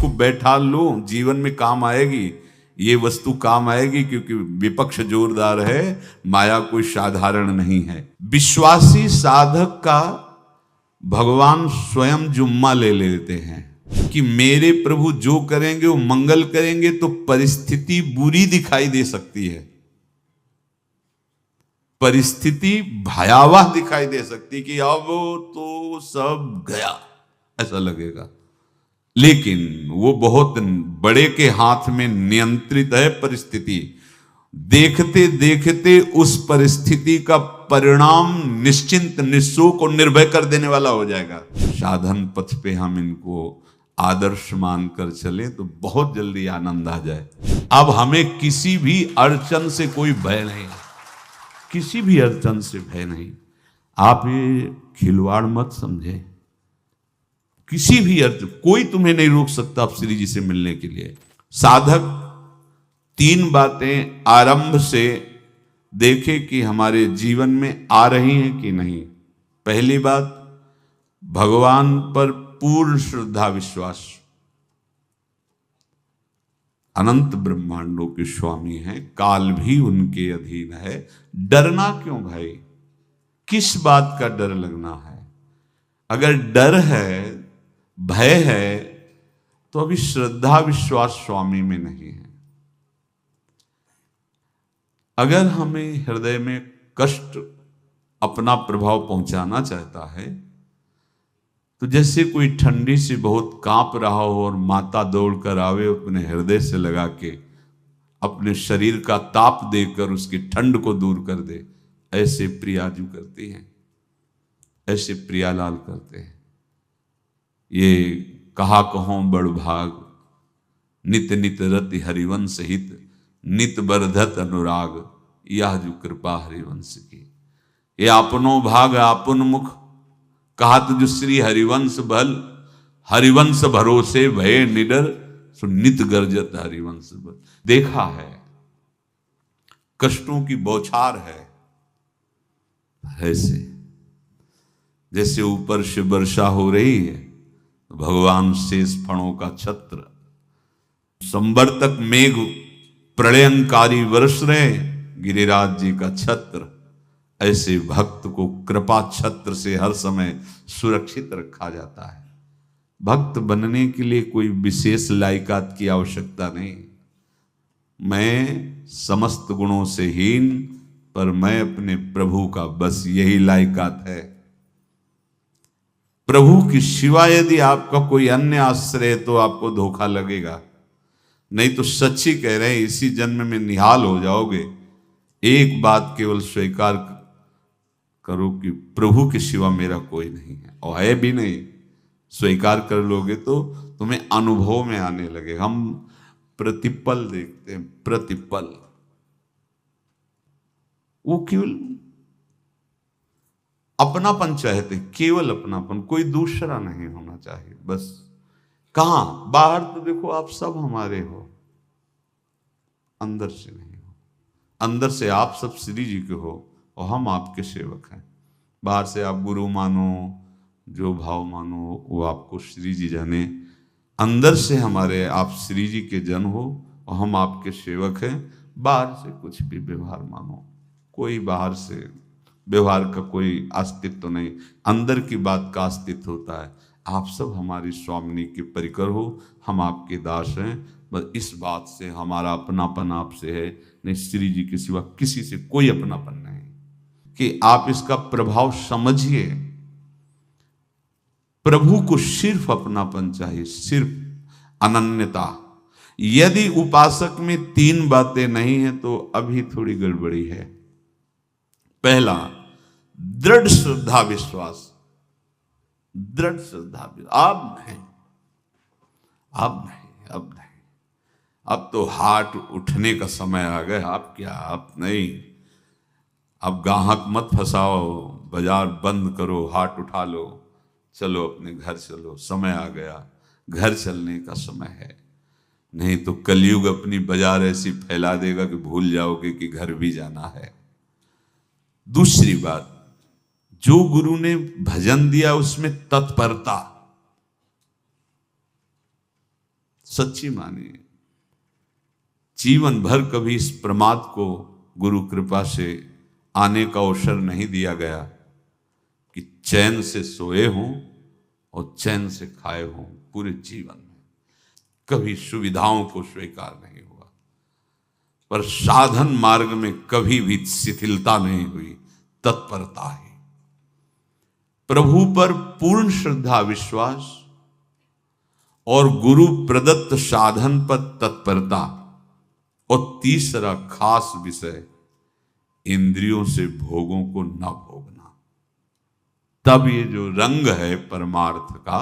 इसको बैठा लो, जीवन में काम आएगी, ये वस्तु काम आएगी, क्योंकि विपक्ष जोरदार है, माया कोई साधारण नहीं है। विश्वासी साधक का भगवान स्वयं जुम्मा ले लेते हैं कि मेरे प्रभु जो करेंगे वो मंगल करेंगे। तो परिस्थिति बुरी दिखाई दे सकती है, परिस्थिति भयावह दिखाई दे सकती कि अब तो सब गया, ऐसा लगेगा, लेकिन वो बहुत बड़े के हाथ में नियंत्रित है परिस्थिति। देखते देखते उस परिस्थिति का परिणाम निश्चिंत, निःशोक और निर्भय कर देने वाला हो जाएगा। साधन पथ पे हम इनको आदर्श मानकर चले तो बहुत जल्दी आनंद आ जाए। अब हमें किसी भी अड़चन से कोई भय नहीं, किसी भी अड़चन से भय नहीं। आप ये खिलवाड़ मत समझे, किसी भी अर्थ कोई तुम्हें नहीं रोक सकता आप श्री जी से मिलने के लिए। साधक 3 बातें आरंभ से देखे कि हमारे जीवन में आ रही हैं कि नहीं। पहली बात, भगवान पर पूर्ण श्रद्धा विश्वास। अनंत ब्रह्मांडों के स्वामी हैं, काल भी उनके अधीन है। डरना क्यों भाई, किस बात का डर लगना है? अगर डर है, भय है, तो अभी श्रद्धा विश्वास स्वामी में नहीं है। अगर हमें हृदय में कष्ट अपना प्रभाव पहुंचाना चाहता है, तो जैसे कोई ठंडी से बहुत कांप रहा हो और माता दौड़कर आवे, अपने हृदय से लगा के अपने शरीर का ताप देकर उसकी ठंड को दूर कर दे, ऐसे प्रियाजू करती हैं, ऐसे प्रियालाल करते हैं। ये कहा कहो बड़ भाग, नित नित रति हरिवंश हित, नित बरधत अनुराग, यह जो कृपा हरिवंश की। ये आपनो भाग आपन मुख, कहत जो श्री हरिवंश बल, हरिवंश भरोसे भय निडर, सो नित गर्जत हरिवंश बल। देखा है, कष्टों की बौछार है, ऐसे जैसे ऊपर से वर्षा हो रही है, भगवान शेष फणों का छत्र, संवर्तक मेघ प्रलयंकारी वर्ष रहे, गिरिराज जी का छत्र। ऐसे भक्त को कृपा छत्र से हर समय सुरक्षित रखा जाता है। भक्त बनने के लिए कोई विशेष लायकात की आवश्यकता नहीं। मैं समस्त गुणों से हीन, पर मैं अपने प्रभु का, बस यही लायकात है। प्रभु की सिवा यदि आपका कोई अन्य आश्रय है तो आपको धोखा लगेगा, नहीं तो सच्ची कह रहे हैं, इसी जन्म में निहाल हो जाओगे। एक बात केवल स्वीकार करो कि प्रभु के सिवा मेरा कोई नहीं है, और है भी नहीं। स्वीकार कर लोगे तो तुम्हें अनुभव में आने लगे। हम प्रतिपल देखते हैं, प्रतिपल, वो केवल अपनापन चाहते, केवल अपनापन, कोई दूसरा नहीं होना चाहिए बस। कहां बाहर तो देखो आप सब हमारे हो, अंदर से नहीं हो। अंदर से आप सब श्री जी के हो और हम आपके सेवक हैं। बाहर से आप गुरु मानो, जो भाव मानो, वो आपको श्री जी जाने। अंदर से हमारे आप श्री जी के जन हो और हम आपके सेवक हैं। बाहर से कुछ भी व्यवहार मानो, कोई बाहर से व्यवहार का कोई अस्तित्व नहीं, अंदर की बात का अस्तित्व होता है। आप सब हमारी स्वामिनी के परिकर हो, हम आपके दास हैं। बस इस बात से हमारा अपनापन आपसे है, नहीं श्री जी के सिवा किसी से कोई अपनापन नहीं। कि आप इसका प्रभाव समझिए। प्रभु को सिर्फ अपनापन चाहिए, सिर्फ अनन्यता। यदि उपासक में 3 बातें नहीं है तो अभी थोड़ी गड़बड़ी है। पहला, दृढ़ श्रद्धा विश्वास। दृढ़ श्रद्धा, अब नहीं, अब नहीं, अब नहीं, अब तो हाथ उठने का समय आ गया। अब क्या, अब नहीं, अब गाहक मत फंसाओ, बाजार बंद करो, हाथ उठा लो, चलो अपने घर चलो, समय आ गया, घर चलने का समय है। नहीं तो कलयुग अपनी बाजार ऐसी फैला देगा कि भूल जाओगे कि घर भी जाना है। दूसरी बात, जो गुरु ने भजन दिया उसमें तत्परता। सच्ची मानिए। जीवन भर कभी इस प्रमाद को गुरु कृपा से आने का अवसर नहीं दिया गया कि चैन से सोए हों और चैन से खाए हों। पूरे जीवन में कभी सुविधाओं को स्वीकार नहीं हुआ, पर साधन मार्ग में कभी भी शिथिलता नहीं हुई, तत्परता ही। प्रभु पर पूर्ण श्रद्धा विश्वास और गुरु प्रदत्त साधन पर तत्परता, और तीसरा खास विषय इंद्रियों से भोगों को न भोगना। तब ये जो रंग है परमार्थ का,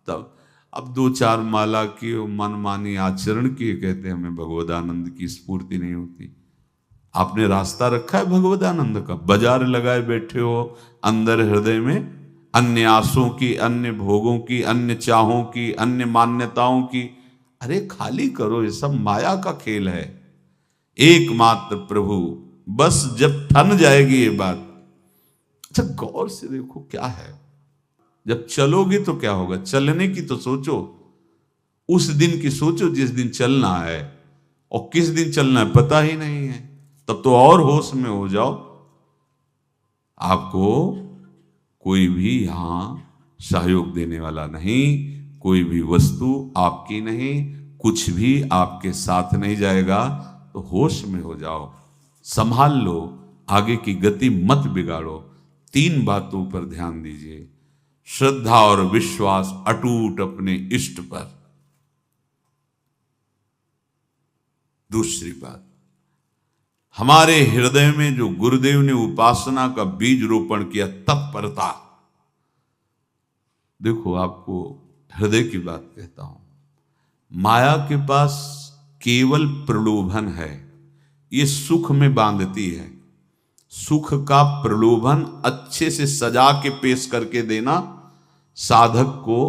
तब अब 2-4 माला की मनमानी आचरण किए कहते हैं हमें भगवदानंद की स्फूर्ति नहीं होती। आपने रास्ता रखा है भगवदानंद का, बाजार लगाए बैठे हो अंदर हृदय में अन्य आसों की, अन्य भोगों की, अन्य चाहों की, अन्य मान्यताओं की। अरे खाली करो, ये सब माया का खेल है। एकमात्र प्रभु, बस जब ठन जाएगी ये बात। अच्छा गौर से देखो क्या है, जब चलोगे तो क्या होगा, चलने की तो सोचो, उस दिन की सोचो जिस दिन चलना है, और किस दिन चलना है पता ही नहीं है, तब तो और होश में हो जाओ। आपको कोई भी यहां सहयोग देने वाला नहीं, कोई भी वस्तु आपकी नहीं, कुछ भी आपके साथ नहीं जाएगा। तो होश में हो जाओ, संभाल लो, आगे की गति मत बिगाड़ो। 3 बातों पर ध्यान दीजिए, श्रद्धा और विश्वास अटूट अपने इष्ट पर। दूसरी बात, हमारे हृदय में जो गुरुदेव ने उपासना का बीज रोपण किया, तत्परता। देखो आपको हृदय की बात कहता हूं, माया के पास केवल प्रलोभन है, ये सुख में बांधती है। सुख का प्रलोभन अच्छे से सजा के पेश करके देना, साधक को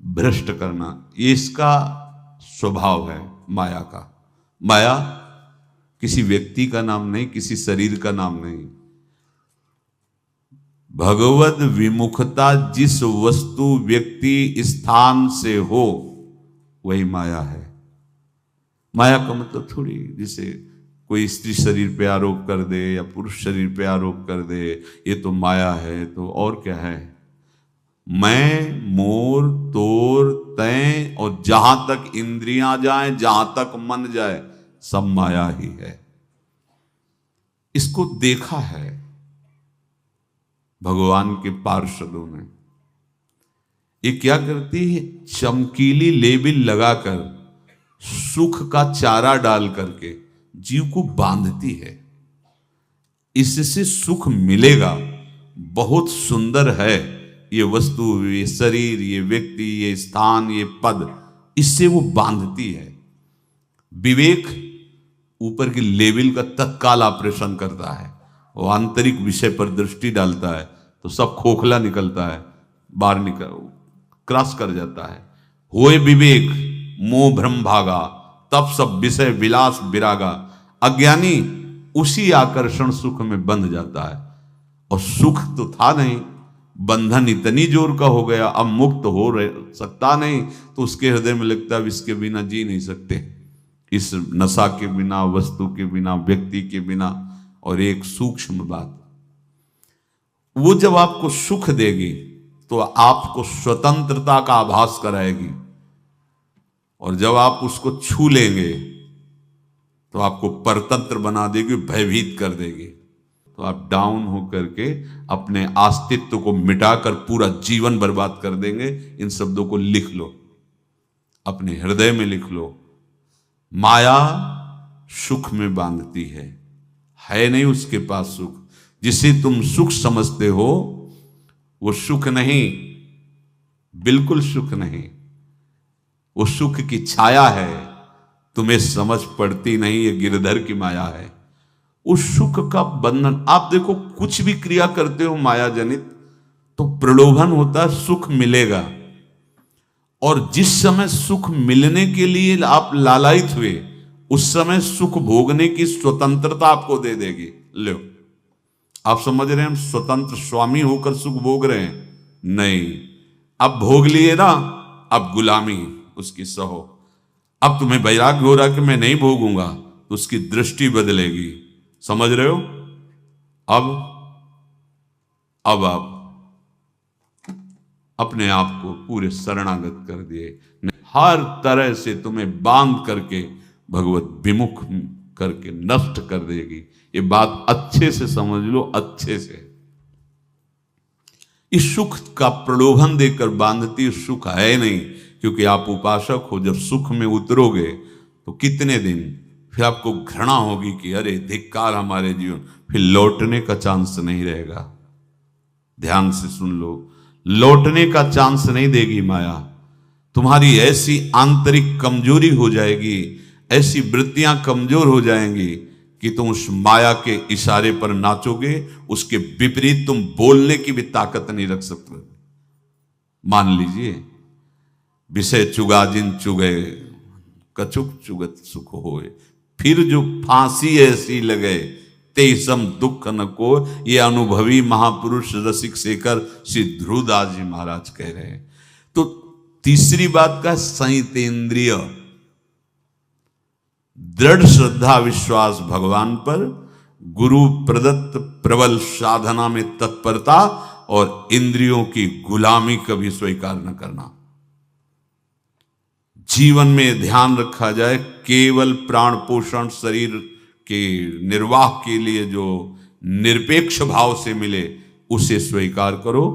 भ्रष्ट करना, ये इसका स्वभाव है माया का। माया किसी व्यक्ति का नाम नहीं, किसी शरीर का नाम नहीं। भगवत विमुखता जिस वस्तु व्यक्ति स्थान से हो वही माया है। माया का मतलब थोड़ी जैसे कोई स्त्री शरीर पे आरोप कर दे या पुरुष शरीर पे आरोप कर दे, ये तो माया है, तो और क्या है। मैं, मोर, तोर, तय और जहां तक इंद्रियां जाएं, जहां तक मन जाए, सब माया ही है। इसको देखा है भगवान के पार्षदों ने। ये क्या करती है, चमकीली लेबिल लगाकर, सुख का चारा डाल करके जीव को बांधती है। इससे सुख मिलेगा, बहुत सुंदर है ये वस्तु, ये शरीर, ये व्यक्ति, ये स्थान, ये पद, इससे वो बांधती है। विवेक ऊपर की लेवल का तत्काल ऑपरेशन करता है, वो आंतरिक विषय पर दृष्टि डालता है तो सब खोखला निकलता है, बाहर निकल क्रॉस कर जाता है। होए विवेक मोह भ्रम भागा, तब सब विषय विलास विरागा। अज्ञानी उसी आकर्षण सुख में बंध जाता है, और सुख तो था नहीं, बंधन इतनी जोर का हो गया, अब मुक्त हो सकता नहीं, तो उसके हृदय में लगता है इसके बिना जी नहीं सकते, इस नशा के बिना, वस्तु के बिना, व्यक्ति के बिना। और एक सूक्ष्म बात, वो जब आपको सुख देगी तो आपको स्वतंत्रता का आभास कराएगी, और जब आप उसको छू लेंगे तो आपको परतंत्र बना देगी, भयभीत कर देगी। तो आप डाउन होकर के अपने अस्तित्व को मिटाकर पूरा जीवन बर्बाद कर देंगे। इन शब्दों को लिख लो, अपने हृदय में लिख लो। माया सुख में बांधती है नहीं उसके पास सुख। जिसे तुम सुख समझते हो वो सुख नहीं, बिल्कुल सुख नहीं, वो सुख की छाया है, तुम्हें समझ पड़ती नहीं, ये गिरधर की माया है। उस सुख का बंधन, आप देखो कुछ भी क्रिया करते हो माया जनित तो प्रलोभन होता है, सुख मिलेगा, और जिस समय सुख मिलने के लिए आप लालायित हुए उस समय सुख भोगने की स्वतंत्रता आपको दे देगी। लो, आप समझ रहे हैं हम स्वतंत्र स्वामी होकर सुख भोग रहे हैं? नहीं, अब भोग लिए ना, अब गुलामी, उसकी सहो। अब तुम्हें वैराग्य हो रहा कि मैं नहीं भोगूंगा, तो उसकी दृष्टि बदलेगी। समझ रहे हो? अब आप अपने आप को पूरे शरणागत कर दिए, हर तरह से तुम्हें बांध करके भगवत विमुख करके नष्ट कर देगी। ये बात अच्छे से समझ लो, अच्छे से। इस सुख का प्रलोभन देकर बांधती सुख है नहीं, क्योंकि आप उपासक हो। जब सुख में उतरोगे तो कितने दिन फिर आपको घृणा होगी कि अरे धिक्कार हमारे जीवन, फिर लौटने का चांस नहीं रहेगा। ध्यान से सुन लो, लौटने का चांस नहीं देगी माया। तुम्हारी ऐसी आंतरिक कमजोरी हो जाएगी, ऐसी वृत्तियां कमजोर हो जाएंगी कि तुम उस माया के इशारे पर नाचोगे, उसके विपरीत तुम बोलने की भी ताकत नहीं रख सकते। मान लीजिए, विषय चुगा जिन चुगे, कछुक चुगत सुख होए, फिर जो फांसी ऐसी लगे तेसम दुख न को। ये अनुभवी महापुरुष रसिक शेखर श्री ध्रुवदास जी महाराज कह रहे हैं। तो तीसरी बात का संयतेंद्रिय, दृढ़ श्रद्धा विश्वास भगवान पर, गुरु प्रदत्त प्रबल साधना में तत्परता, और इंद्रियों की गुलामी कभी स्वीकार न करना। जीवन में ध्यान रखा जाए, केवल प्राण पोषण शरीर के निर्वाह के लिए जो निरपेक्ष भाव से मिले उसे स्वीकार करो,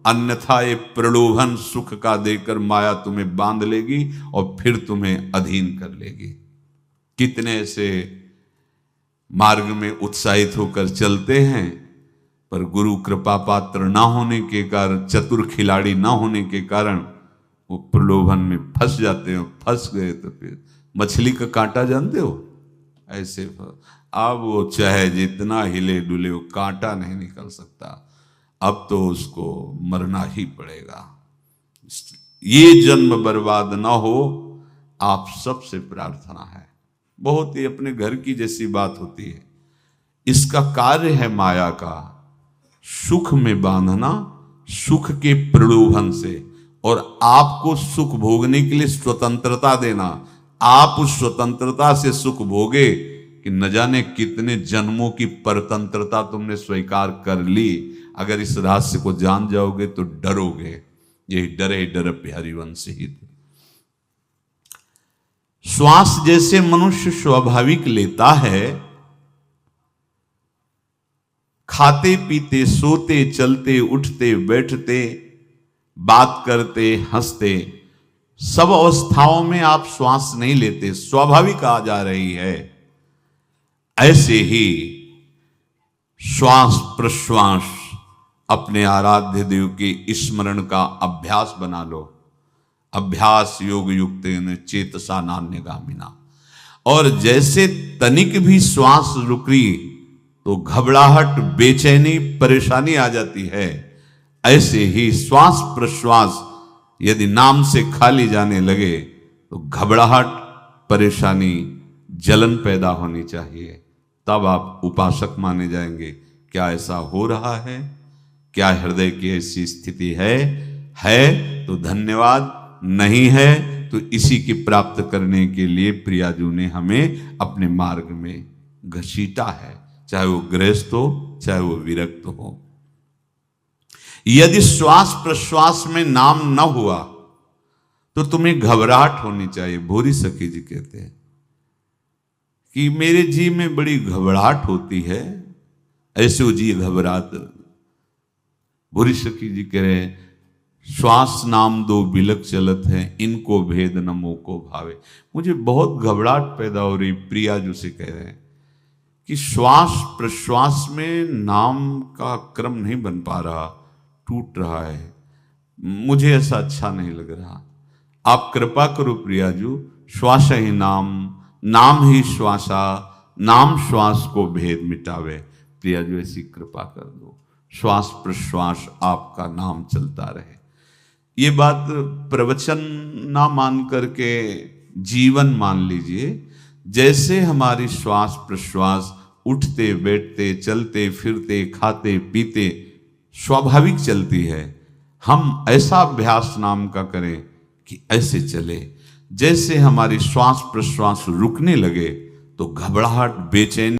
अन्यथा ये प्रलोभन सुख का देकर माया तुम्हें बांध लेगी और फिर तुम्हें अधीन कर लेगी। कितने ऐसे मार्ग में उत्साहित होकर चलते हैं, पर गुरु कृपा पात्र ना होने के कारण, चतुर खिलाड़ी ना होने के कारण वो प्रलोभन में फंस जाते हैं। फंस गए तो फिर मछली का कांटा जानते हो, ऐसे अब वो चाहे जितना हिले डुले, वो कांटा नहीं निकल सकता। अब तो उसको मरना ही पड़ेगा। ये जन्म बर्बाद ना हो, आप सबसे प्रार्थना है। बहुत ही अपने घर की जैसी बात होती है। इसका कार्य है माया का सुख में बांधना, सुख के प्रलोभन से, और आपको सुख भोगने के लिए स्वतंत्रता देना। आप उस स्वतंत्रता से सुख भोगे कि न जाने कितने जन्मों की परतंत्रता तुमने स्वीकार कर ली। अगर इस रहस्य को जान जाओगे तो डरोगे। यही डरे डर हरिवंश ही। श्वास जैसे मनुष्य स्वाभाविक लेता है, खाते पीते सोते चलते उठते बैठते बात करते हंसते, सब अवस्थाओं में आप श्वास नहीं लेते, स्वाभाविक आ जा रही है। ऐसे ही श्वास प्रश्वास अपने आराध्य देव के स्मरण का अभ्यास बना लो। अभ्यास योग युक्तेन चेतसा नान्यगामिना। और जैसे तनिक भी श्वास रुकी तो घबराहट, बेचैनी, परेशानी आ जाती है, ऐसे ही श्वास प्रश्वास यदि नाम से खाली जाने लगे तो घबराहट, परेशानी, जलन पैदा होनी चाहिए। तब आप उपासक माने जाएंगे। क्या ऐसा हो रहा है? क्या हृदय की ऐसी स्थिति है तो धन्यवाद, नहीं है तो इसी की प्राप्त करने के लिए प्रियाजू ने हमें अपने मार्ग में घसीटा है, चाहे वो गृहस्थ हो चाहे वो विरक्त हो। यदि श्वास प्रश्वास में नाम न हुआ तो तुम्हें घबराहट होनी चाहिए। भूरी सखी जी कहते हैं कि मेरे जी में बड़ी घबराहट होती है, ऐसे वो जी घबरात। भूरी सखी जी कह रहे हैं, श्वास नाम दो बिलक चलत है, इनको भेद न मोको भावे। मुझे बहुत घबराहट पैदा हो रही। प्रिया जो से कह रहे हैं कि श्वास प्रश्वास में नाम का क्रम नहीं बन पा रहा, टूट रहा है, मुझे ऐसा अच्छा नहीं लग रहा। आप कृपा करो प्रियाजू, श्वास ही नाम, नाम ही श्वासा, नाम श्वास को भेद मिटावे। प्रियाजू ऐसी कृपा कर दो, श्वास प्रश्वास आपका नाम चलता रहे। ये बात प्रवचन ना मान करके जीवन मान लीजिए। जैसे हमारी श्वास प्रश्वास उठते बैठते चलते फिरते खाते पीते स्वाभाविक चलती है, हम ऐसा अभ्यास नाम का करें कि ऐसे चले। जैसे हमारी श्वास प्रश्वास रुकने लगे तो घबराहट, बेचैनी